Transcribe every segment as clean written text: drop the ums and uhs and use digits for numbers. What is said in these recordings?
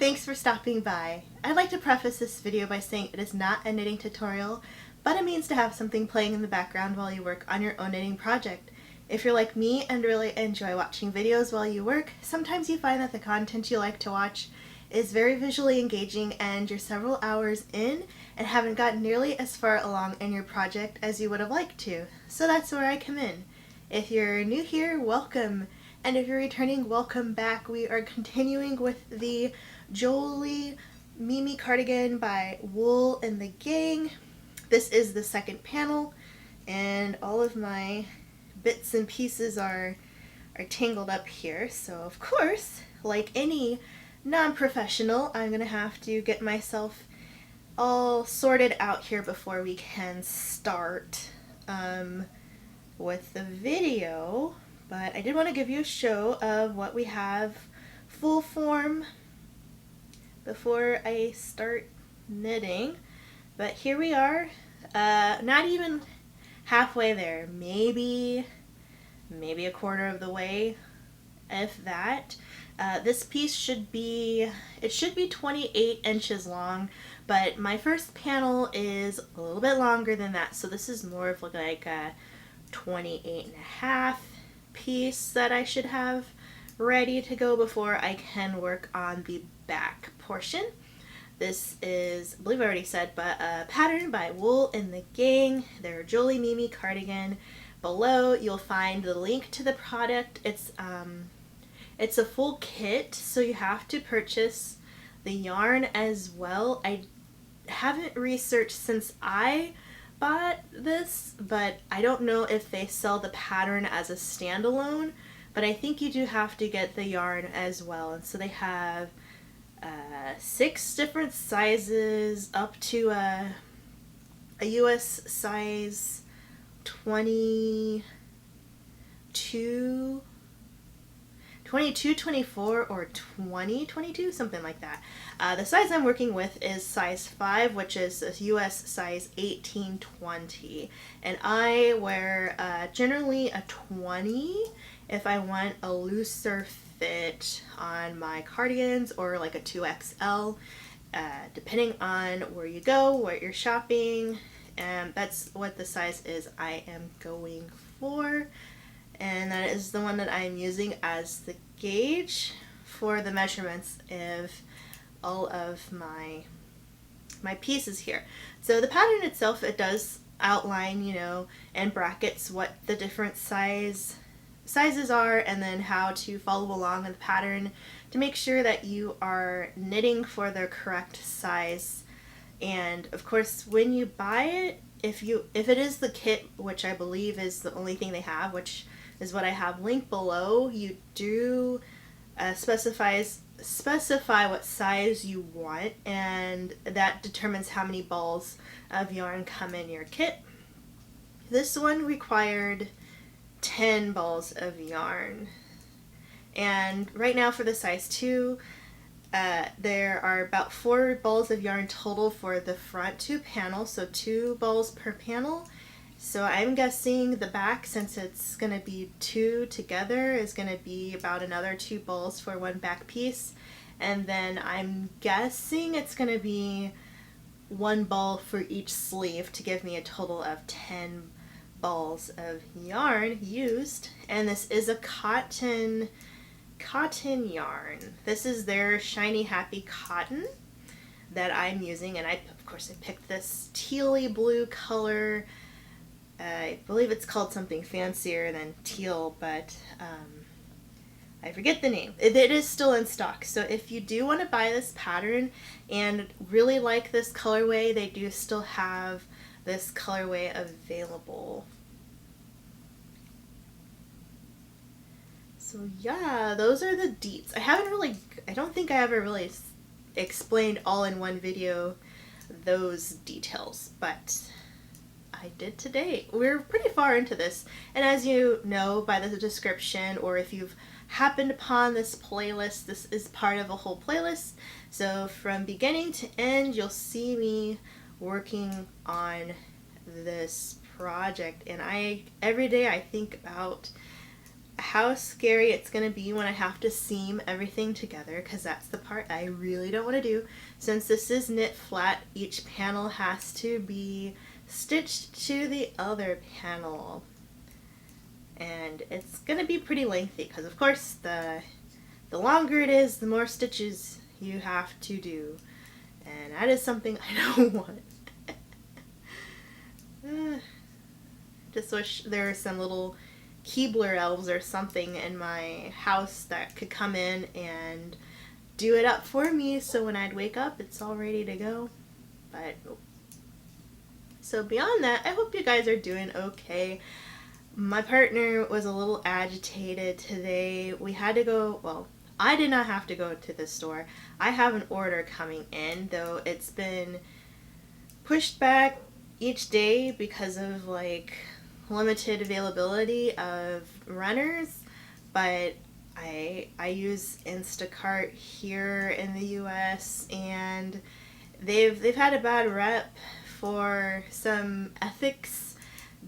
Thanks for stopping by. I'd like to preface this video by saying it is not a knitting tutorial, but a means to have something playing in the background while you work on your own knitting project. If you're like me and really enjoy watching videos while you work, sometimes you find that the content you like to watch is very visually engaging and you're several hours in and haven't gotten nearly as far along in your project as you would have liked to. So that's where I come in. If you're new here, welcome. And if you're returning, welcome back. We are continuing with the Jolie Mimi Cardigan by Wool and the Gang. This is the second panel, and all of my bits and pieces are tangled up here. So of course, like any non-professional, I'm going to have to get myself all sorted out here before we can start with the video. But I did want to give you a show of what we have full form before I start knitting. But here we are, not even halfway there, maybe a quarter of the way, if that. This piece should be 28 inches long, but my first panel is a little bit longer than that, so this is more of like a 28 and a half piece that I should have ready to go before I can work on the back portion. This is, I believe I already said, but a pattern by Wool and the Gang. They're Jolie Mimi Cardigan. Below you'll find the link to the product. It's a full kit, so you have to purchase the yarn as well. I haven't researched since I bought this, but I don't know if they sell the pattern as a standalone, but I think you do have to get the yarn as well. And so they have 6 different sizes up to a US size 22, 24, or 22, something like that. The size I'm working with is size 5, which is a US size 18-20. And I wear generally a 20 if I want a looser fit on my cardigans, or like a 2XL, depending on where you go, where you're shopping. And that's what the size is I am going for. And that is the one that I am using as the gauge for the measurements of all of my pieces here. So the pattern itself, it does outline, and brackets what the different sizes are, and then how to follow along in the pattern to make sure that you are knitting for the correct size. And of course, when you buy it, if it is the kit, which I believe is the only thing they have, which is what I have linked below, you do specify what size you want, and that determines how many balls of yarn come in your kit. This one required 10 balls of yarn, and right now for the size 2, there are about 4 balls of yarn total for the front 2 panels, so 2 balls per panel. So I'm guessing the back, since it's going to be 2 together, is going to be about another 2 balls for one back piece. And then I'm guessing it's going to be 1 ball for each sleeve to give me a total of 10 balls of yarn used. And this is a cotton yarn. This is their Shiny Happy Cotton that I'm using, and of course I picked this tealy blue color. I believe it's called something fancier than teal, but I forget the name. It is still in stock, so if you do want to buy this pattern and really like this colorway, they do still have this colorway available. So yeah, those are the deets. I don't think I ever really explained all in one video those details, but I did today. We're pretty far into this, and as you know by the description, or if you've happened upon this playlist, this is part of a whole playlist. So from beginning to end, you'll see me working on this project, and every day I think about how scary it's going to be when I have to seam everything together, because that's the part I really don't want to do. Since this is knit flat, each panel has to be stitched to the other panel. And it's going to be pretty lengthy because, of course, the longer it is, the more stitches you have to do. And that is something I don't want. Just wish there were some little Keebler elves or something in my house that could come in and do it up for me, so when I'd wake up it's all ready to go. But so beyond that, I hope you guys are doing okay. My partner was a little agitated today. We had to go, well, I did not have to go to the store. I have an order coming in, though it's been pushed back each day because of like limited availability of runners. But I use Instacart here in the US, and they've had a bad rep for some ethics,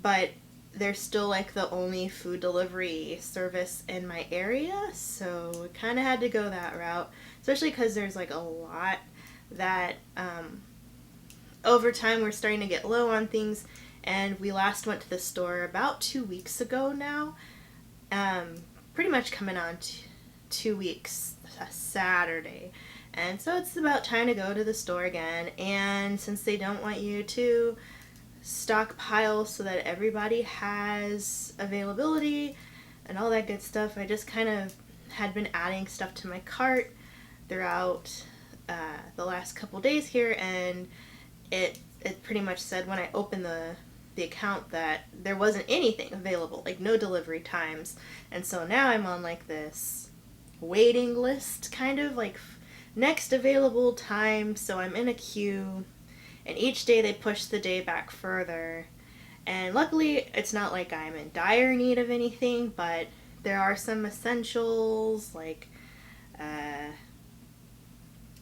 but they're still like the only food delivery service in my area, so we kind of had to go that route, especially because there's like a lot that over time we're starting to get low on things. And we last went to the store about 2 weeks ago now, pretty much coming on 2 weeks, a Saturday. And so it's about time to go to the store again. And since they don't want you to stockpile so that everybody has availability and all that good stuff, I just kind of had been adding stuff to my cart throughout the last couple days here, and it pretty much said when I opened the account that there wasn't anything available, like no delivery times. And so now I'm on like this waiting list, kind of like next available time, so I'm in a queue. And each day they push the day back further. And luckily, it's not like I'm in dire need of anything, but there are some essentials, like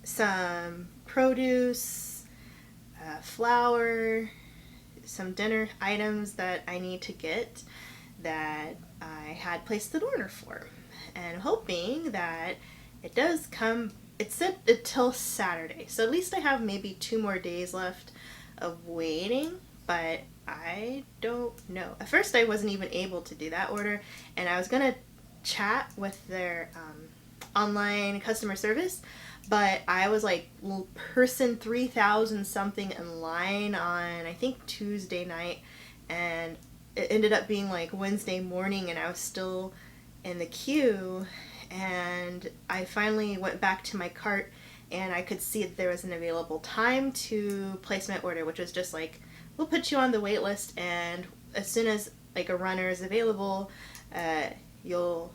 some produce, flour, some dinner items that I need to get that I had placed an order for. And hoping that it does come. It's set until Saturday, so at least I have maybe 2 more days left of waiting, but I don't know. At first I wasn't even able to do that order, and I was going to chat with their online customer service, but I was like person 3,000 something in line on, I think, Tuesday night, and it ended up being like Wednesday morning, and I was still in the queue. And I finally went back to my cart, and I could see that there was an available time to place my order, which was just like, we'll put you on the wait list, and as soon as like a runner is available, you'll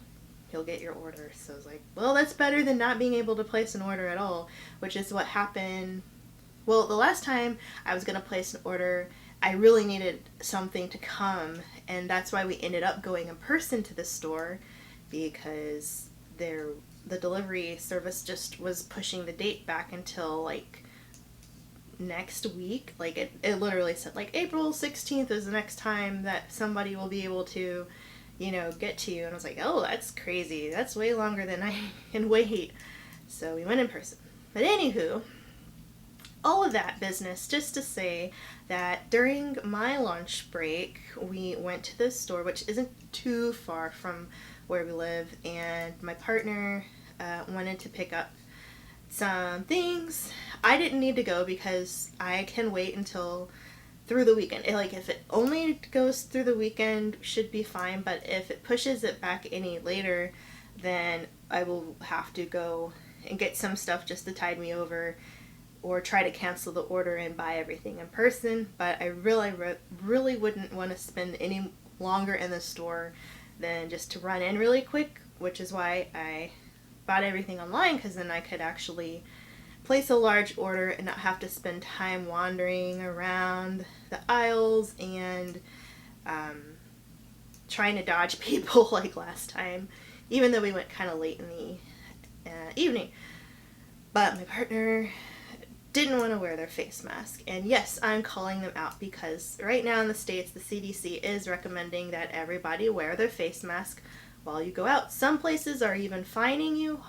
get your order. So I was like, well, that's better than not being able to place an order at all, which is what happened. Well, the last time I was going to place an order, I really needed something to come, and that's why we ended up going in person to the store, because the delivery service just was pushing the date back until like next week. Like it literally said like April 16th is the next time that somebody will be able to, get to you. And I was like, oh, that's crazy. That's way longer than I can wait. So we went in person. But anywho, all of that business just to say that during my lunch break, we went to the store, which isn't too far from where we live, and my partner wanted to pick up some things. I didn't need to go because I can wait until through the weekend. If it only goes through the weekend, should be fine, but if it pushes it back any later, then I will have to go and get some stuff just to tide me over, or try to cancel the order and buy everything in person. But I really wouldn't want to spend any longer in the store than just to run in really quick, which is why I bought everything online, because then I could actually place a large order and not have to spend time wandering around the aisles and trying to dodge people like last time, even though we went kind of late in the evening. But my partner didn't want to wear their face mask. And yes, I'm calling them out, because right now in the States, the CDC is recommending that everybody wear their face mask while you go out. Some places are even fining you.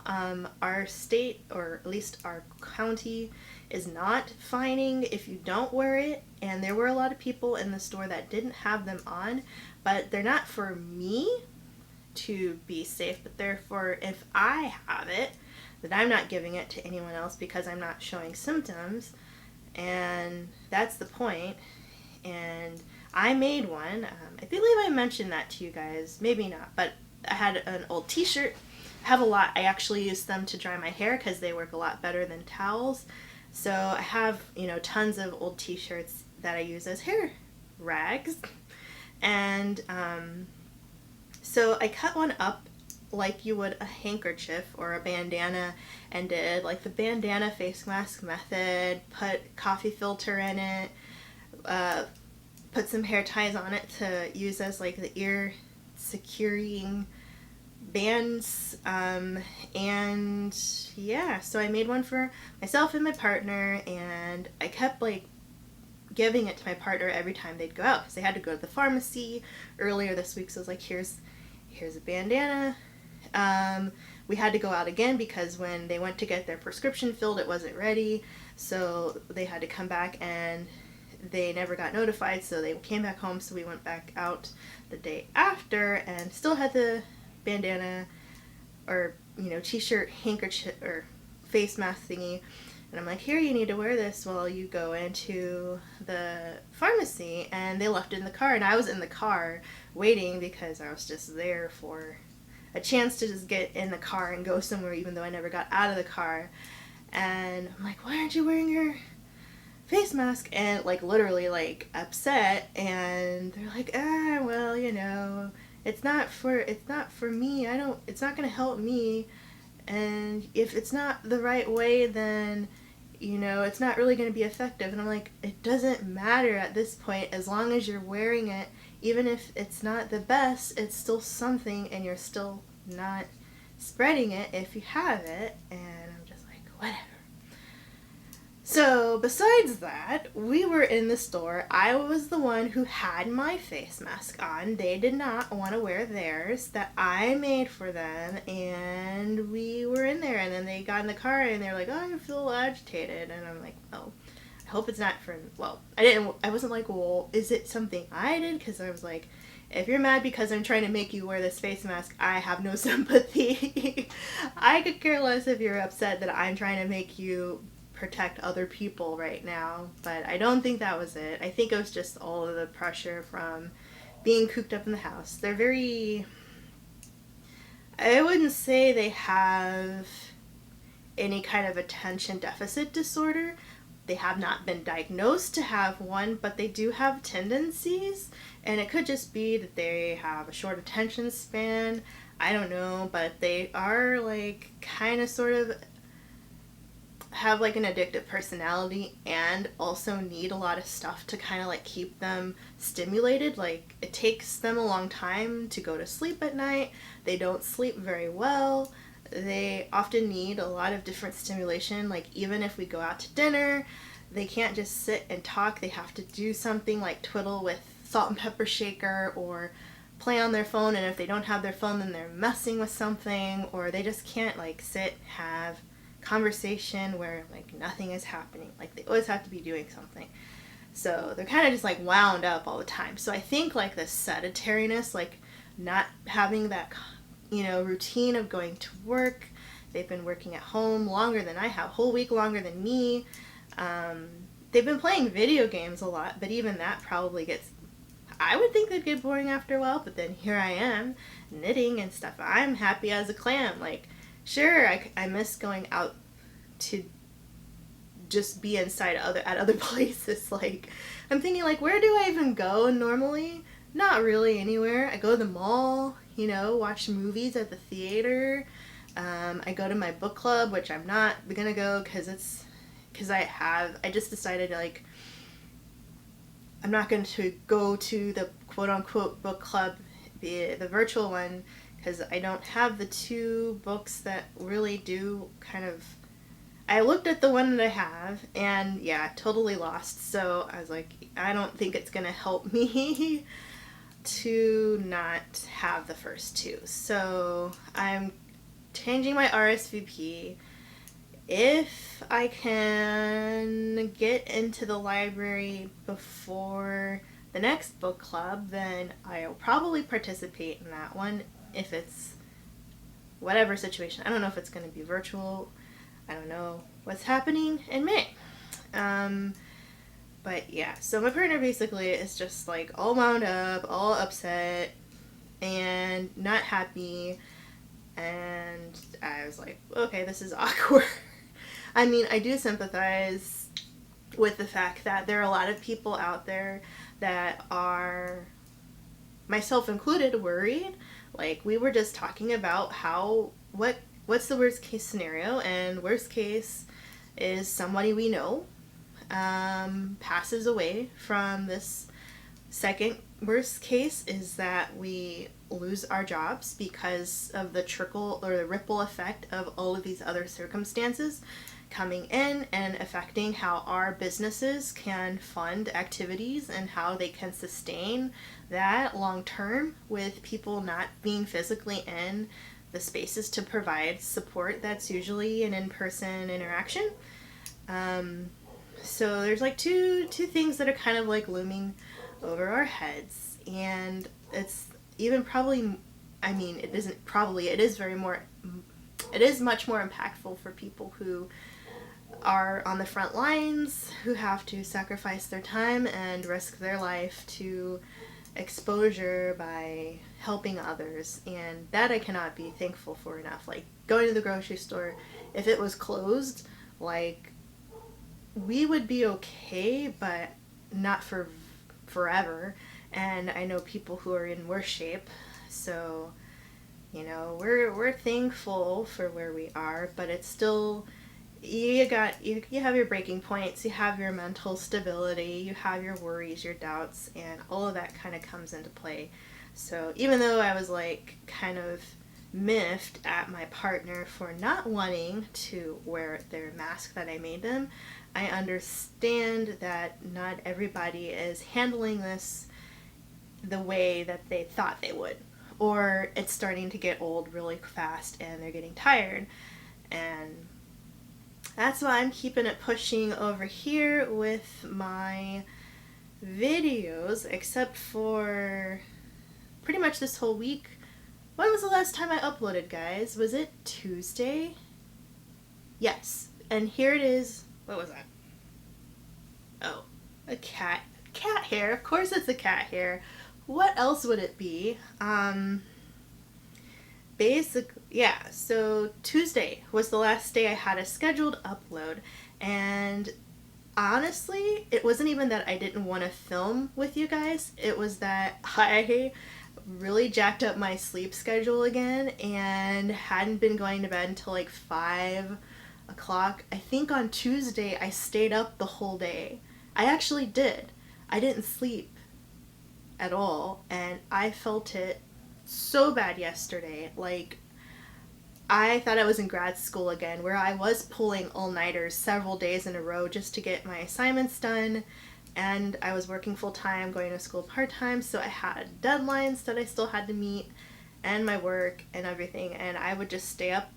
Our state, or at least our county, is not fining if you don't wear it, and there were a lot of people in the store that didn't have them on, but they're not for me to be safe, but they're for if I have it, that I'm not giving it to anyone else because I'm not showing symptoms, and that's the point. And I made one. I believe I mentioned that to you guys, maybe not, but I had an old t-shirt. I have a lot. I actually use them to dry my hair because they work a lot better than towels. So I have, tons of old t-shirts that I use as hair rags. And so I cut one up like you would a handkerchief or a bandana, and did like the bandana face mask method, put coffee filter in it, put some hair ties on it to use as like the ear securing bands, and yeah, so I made one for myself and my partner, and I kept like giving it to my partner every time they'd go out because they had to go to the pharmacy earlier this week. So I was like, here's a bandana. We had to go out again because when they went to get their prescription filled, it wasn't ready, so they had to come back, and they never got notified, so they came back home. So we went back out the day after and still had the bandana or t-shirt, handkerchief, or face mask thingy, and I'm like, here, you need to wear this while you go into the pharmacy. And they left it in the car, and I was in the car waiting because I was just there for a chance to just get in the car and go somewhere, even though I never got out of the car. And I'm like, why aren't you wearing your face mask? And like literally like upset, and they're like, well, it's not for me. It's not gonna help me, and if it's not the right way, then it's not really going to be effective. And I'm like, it doesn't matter at this point, as long as you're wearing it. Even if it's not the best, it's still something, and you're still not spreading it if you have it. And I'm just like, whatever. So besides that, we were in the store. I was the one who had my face mask on. They did not want to wear theirs that I made for them, and we were in there, and then they got in the car and they're like, oh, I feel agitated. And I'm like, oh, I hope it's not for, well, I wasn't like, well, is it something I did? Because I was like, if you're mad because I'm trying to make you wear this face mask, I have no sympathy. I could care less if you're upset that I'm trying to make you protect other people right now. But I don't think that was it. I think it was just all of the pressure from being cooped up in the house. They're very, I wouldn't say they have any kind of attention deficit disorder. They have not been diagnosed to have one, but they do have tendencies, and it could just be that they have a short attention span. I don't know, but they are like kind of sort of have like an addictive personality, and also need a lot of stuff to kind of like keep them stimulated. Like it takes them a long time to go to sleep at night. They don't sleep very well. They often need a lot of different stimulation. Like even if we go out to dinner, they can't just sit and talk. They have to do something like twiddle with salt and pepper shaker or play on their phone. And if they don't have their phone, then they're messing with something, or they just can't like sit, have conversation where like nothing is happening. Like they always have to be doing something. So they're kind of just like wound up all the time. So I think like the sedentariness, like not having that routine of going to work. They've been working at home longer than I have, whole week longer than me. They've been playing video games a lot, but even that probably gets, I would think they'd get boring after a while, but then here I am knitting and stuff. I'm happy as a clam. Like sure, I miss going out to just be inside at other places. Like I'm thinking like, where do I even go normally? Not really anywhere. I go to the mall, watch movies at the theater. I go to my book club, which I'm not gonna go because I just decided like I'm not going to go to the quote unquote book club, the virtual one, because I don't have the two books that really do kind of, I looked at the one that I have and yeah, totally lost. So I was like, I don't think it's going to help me to not have the first two. So I'm changing my RSVP. If I can get into the library before the next book club, then I'll probably participate in that one if it's whatever situation. I don't know if it's going to be virtual. I don't know what's happening in May. But yeah, so my partner basically is just like all wound up, all upset, and not happy. And I was like, okay, this is awkward. I mean, I do sympathize with the fact that there are a lot of people out there that are, myself included, worried. Like, we were just talking about what's the worst case scenario, and worst case is somebody we know passes away from this. Second worst case is that we lose our jobs because of the trickle or the ripple effect of all of these other circumstances coming in and affecting how our businesses can fund activities and how they can sustain that long term with people not being physically in the spaces to provide support that's usually an in-person interaction. So there's like two things that are kind of like looming over our heads, and it's even probably, I mean, it isn't probably, it is much more impactful for people who are on the front lines, who have to sacrifice their time and risk their life to exposure by helping others, and that I cannot be thankful for enough. Like, going to the grocery store, if it was closed, like, we would be okay, but not for forever. And I know people who are in worse shape, so you know, we're thankful for where we are, but it's still, you have your breaking points, you have your mental stability, you have your worries, your doubts, and all of that kind of comes into play. So even though I was like kind of miffed at my partner for not wanting to wear their mask that I made them, I understand that not everybody is handling this the way that they thought they would, or it's starting to get old really fast and they're getting tired. And that's why I'm keeping it pushing over here with my videos, except for pretty much this whole week. When was the last time I uploaded, guys? Was it Tuesday? Yes. And here it is. What was that? Oh, a cat. Cat hair. Of course it's a cat hair. What else would it be? Yeah, so Tuesday was the last day I had a scheduled upload, and honestly, it wasn't even that I didn't want to film with you guys. It was that I really jacked up my sleep schedule again and hadn't been going to bed until like 5 o'clock. I think on Tuesday I stayed up the whole day. I actually did. I didn't sleep at all, and I felt it so bad yesterday. Like, I thought I was in grad school again, where I was pulling all-nighters several days in a row just to get my assignments done, and I was working full-time, going to school part-time, so I had deadlines that I still had to meet, and my work and everything, and I would just stay up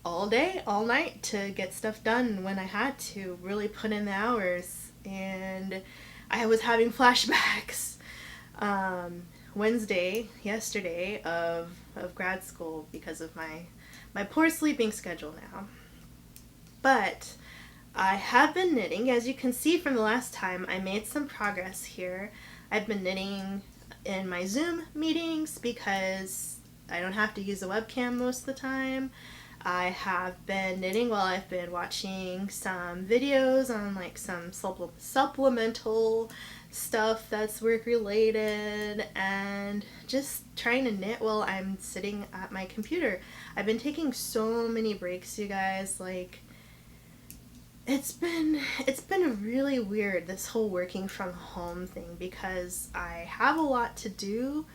all day, all night to get stuff done when I had to really put in the hours. And I was having flashbacks yesterday of grad school because of my poor sleeping schedule now. But I have been knitting. As you can see from the last time, I made some progress here. I've been knitting in my Zoom meetings because I don't have to use a webcam most of the time. I have been knitting while I've been watching some videos on like some supplemental stuff that's work related, and just trying to knit while I'm sitting at my computer. I've been taking so many breaks, you guys. Like, it's been really weird, this whole working from home thing, because I have a lot to do.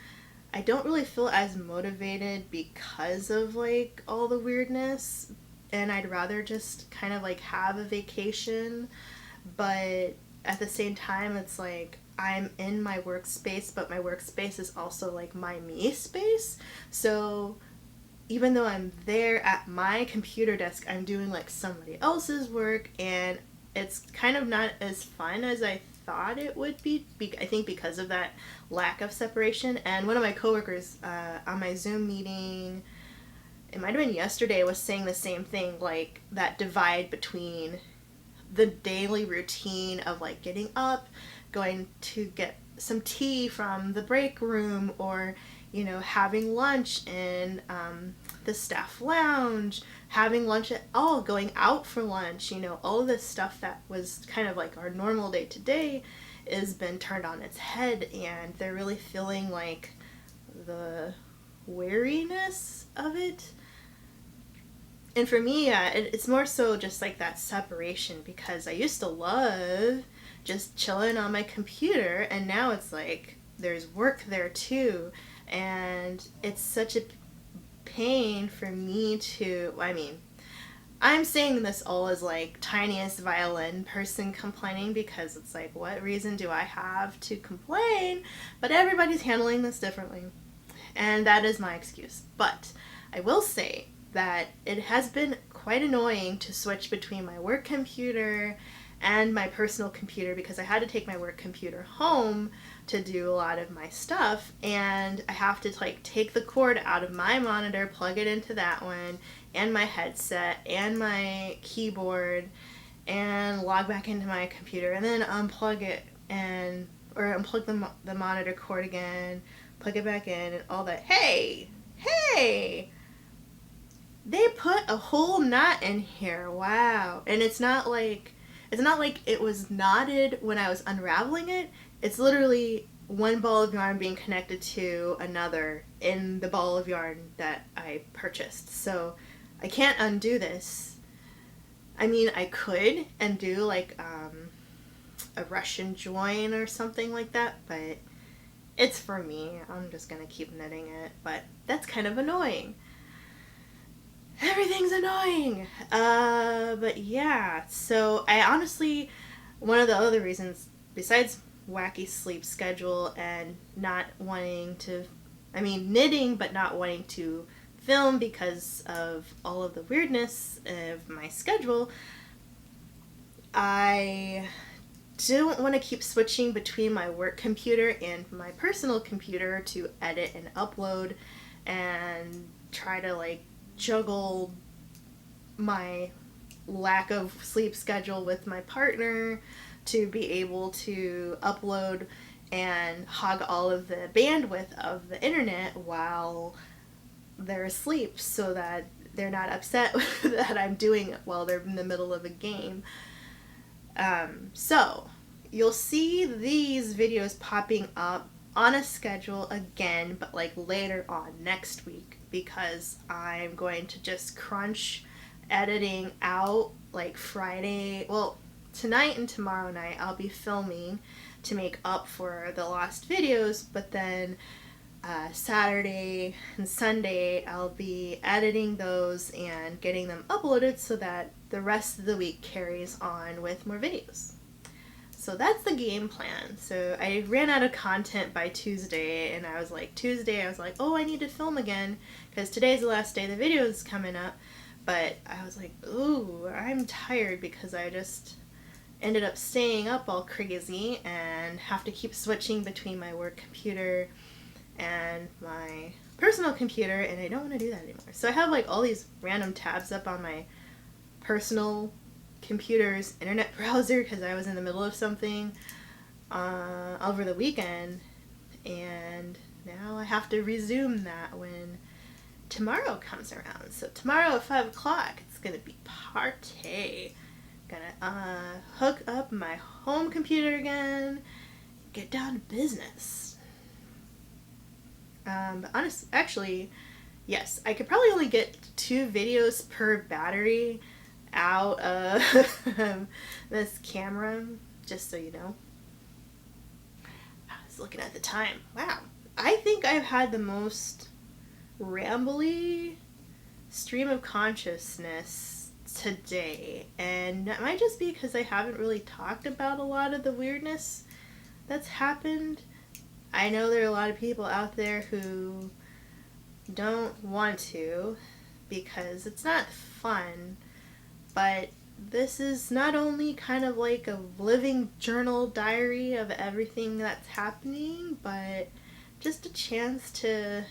I don't really feel as motivated because of like all the weirdness, and I'd rather just kind of like have a vacation, but at the same time it's like I'm in my workspace, but my workspace is also like my me space. So even though I'm there at my computer desk, I'm doing like somebody else's work, and it's kind of not as fun as I thought it would be. I think because of that lack of separation. And one of my coworkers on my Zoom meeting, it might have been yesterday, was saying the same thing, like that divide between the daily routine of like getting up, going to get some tea from the break room, or having lunch in the staff lounge, having lunch at all, going out for lunch, all of this stuff that was kind of like our normal day to day has been turned on its head, and they're really feeling like the weariness of it. And for me, it's more so just like that separation, because I used to love just chilling on my computer, and now it's like there's work there too, and it's such a pain for me to, I'm saying this all as like tiniest violin person complaining, because it's like, what reason do I have to complain? But everybody's handling this differently, and that is my excuse. But I will say that it has been quite annoying to switch between my work computer and my personal computer, because I had to take my work computer home to do a lot of my stuff, and I have to like take the cord out of my monitor, plug it into that one, and my headset and my keyboard, and log back into my computer, and then unplug it, or unplug the monitor cord again, plug it back in, and all that. Hey! They put a whole knot in here. Wow. And it's not like it was knotted when I was unraveling it. It's literally one ball of yarn being connected to another in the ball of yarn that I purchased. So I can't undo this. I mean, I could undo like a Russian join or something like that, but it's for me. I'm just gonna keep knitting it, but that's kind of annoying. Everything's annoying. But yeah, so I honestly, one of the other reasons, besides wacky sleep schedule and not wanting to, knitting, but not wanting to film because of all of the weirdness of my schedule, I don't want to keep switching between my work computer and my personal computer to edit and upload and try to like juggle my lack of sleep schedule with my partner to be able to upload and hog all of the bandwidth of the internet while they're asleep, so that they're not upset that I'm doing it while they're in the middle of a game. So you'll see these videos popping up on a schedule again, but like later on next week, because I'm going to just crunch editing out like Friday. Well, tonight and tomorrow night I'll be filming to make up for the lost videos, but then Saturday and Sunday I'll be editing those and getting them uploaded so that the rest of the week carries on with more videos. So that's the game plan. So I ran out of content by Tuesday, and I was like, oh, I need to film again, because today's the last day the video is coming up. But I was like, ooh, I'm tired, because I just ended up staying up all crazy and have to keep switching between my work computer and my personal computer, and I don't want to do that anymore. So I have like all these random tabs up on my personal computer's internet browser, because I was in the middle of something over the weekend, and now I have to resume that when tomorrow comes around. So tomorrow at 5 o'clock, it's gonna be party. Gonna hook up my home computer again, get down to business. But honestly, actually, yes, I could probably only get 2 videos per battery out of this camera, just so you know. I was looking at the time. Wow. I think I've had the most rambly stream of consciousness today, and that might just be because I haven't really talked about a lot of the weirdness that's happened. I know there are a lot of people out there who don't want to because it's not fun, but this is not only kind of like a living journal diary of everything that's happening, but just a chance to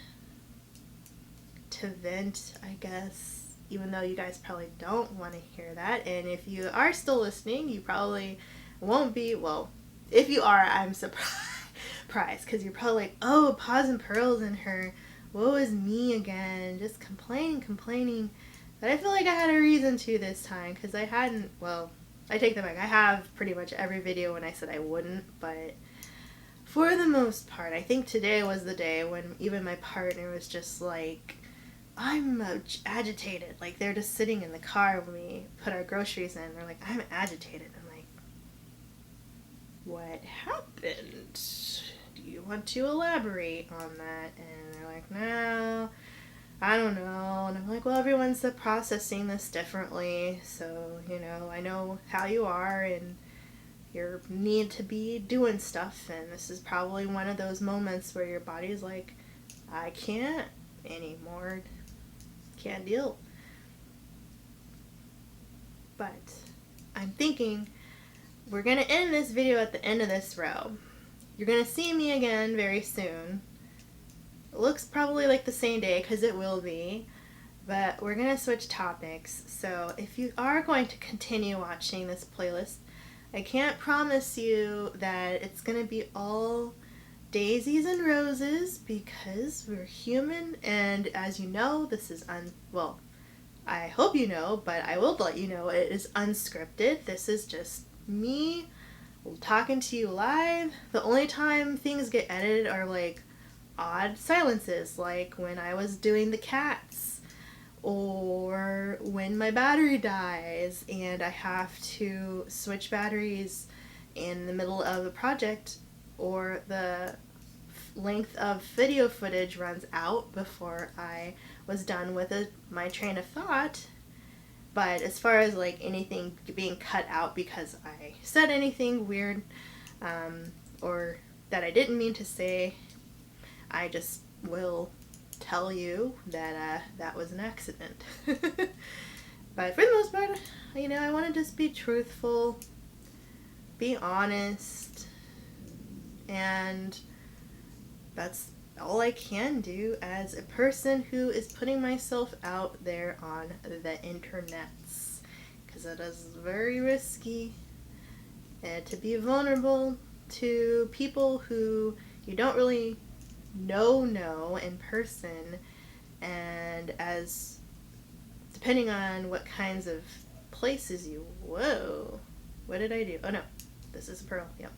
vent, I guess, even though you guys probably don't want to hear that. And if you are still listening, you probably won't be. Well, if you are, I'm surprised because you're probably like, oh, Paws and Pearls and her woe is me again, just complaining. But I feel like I had a reason to this time because I hadn't. Well, I take that back. I have pretty much every video when I said I wouldn't, but for the most part, I think today was the day when even my partner was just like, I'm agitated. Like, they're just sitting in the car when we put our groceries in. They're like, I'm agitated. I'm like, what happened? Do you want to elaborate on that? And they're like, no, I don't know. And I'm like, well, everyone's processing this differently. So, I know how you are and your need to be doing stuff. And this is probably one of those moments where your body's like, I can't anymore. Can't deal. But I'm thinking we're going to end this video at the end of this row. You're going to see me again very soon. It looks probably like the same day because it will be. But we're going to switch topics. So if you are going to continue watching this playlist, I can't promise you that it's going to be all daisies and roses because we're human, and as you know, this is well, I hope you know, but I will let you know it is unscripted. This is just me talking to you live. The only time things get edited are like odd silences, like when I was doing the cats, or when my battery dies and I have to switch batteries in the middle of a project, or the length of video footage runs out before I was done with my train of thought. But as far as like anything being cut out because I said anything weird or that I didn't mean to say, I just will tell you that that was an accident. But for the most part, I want to just be truthful, be honest, and that's all I can do as a person who is putting myself out there on the internets, because it is very risky to be vulnerable to people who you don't really know in person, and as depending on what kinds of places whoa, what did I do? Oh no, this is a pearl. Yep.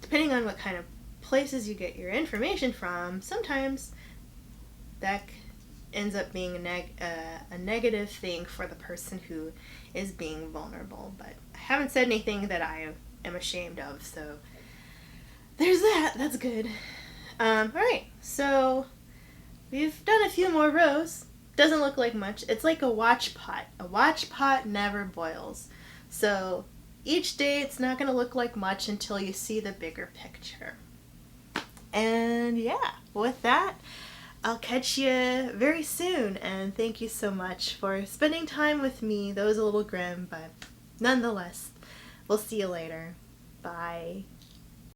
Depending on what kind of places you get your information from, sometimes that ends up being a negative thing for the person who is being vulnerable. But I haven't said anything that I am ashamed of, so there's that. That's good. Alright, so we've done a few more rows. Doesn't look like much. It's like a watch pot. A watch pot never boils. So each day it's not going to look like much until you see the bigger picture. And yeah, with that, I'll catch you very soon. And thank you so much for spending time with me. That was a little grim, but nonetheless, we'll see you later. Bye.